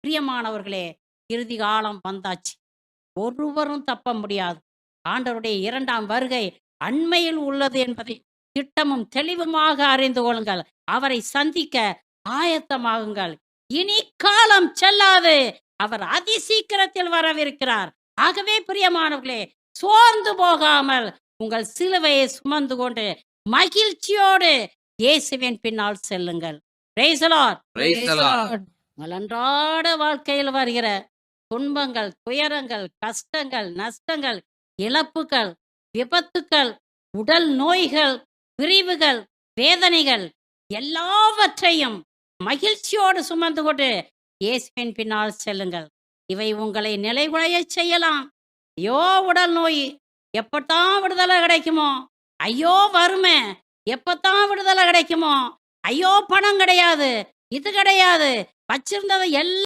பிரியமானவர்களே, இறுதி காலம் வந்தாச்சு. ஒருவரும் தப்ப முடியாது. ஆண்டவருடைய 2ஆம் வருகை அண்மையில் உள்ளது என்பதை திட்டமும் தெளிவுமாக அறிந்து கொள்ளுங்கள். அவரை சந்திக்க ஆயத்தமாகுங்கள். இனி காலம் செல்லாது. அவர் அதிசீக்கிரத்தில் வரவிருக்கிறார். ஆகவே பிரியமானவர்களே, சோர்ந்து போகாமல் உங்கள் சிலுவையை சுமந்து கொண்டு மகிழ்ச்சியோடு இயேசுவின் பின்னால் செல்லுங்கள். Praise the Lord. Praise the Lord. உங்கள் அன்றாட வாழ்க்கையில் வருகிற துன்பங்கள், துயரங்கள், கஷ்டங்கள், நஷ்டங்கள், இழப்புகள், விபத்துக்கள், உடல் நோய்கள், பிரிவுகள், வேதனைகள் எல்லாவற்றையும் மகிழ்ச்சியோடு சுமந்து கொண்டு இயேசுவின் பின்னால் செல்லுங்கள். இவை உங்களை நிலைகுலையச் செய்யலாம். ஐயோ உடல் நோய், எப்பத்தான் விடுதலை கிடைக்குமோ? ஐயோ வறுமை, எப்பத்தான் விடுதலை கிடைக்குமோ? ஐயோ பணம் கிடையாது, இது கிடையாது, வச்சிருந்ததை எல்லாம்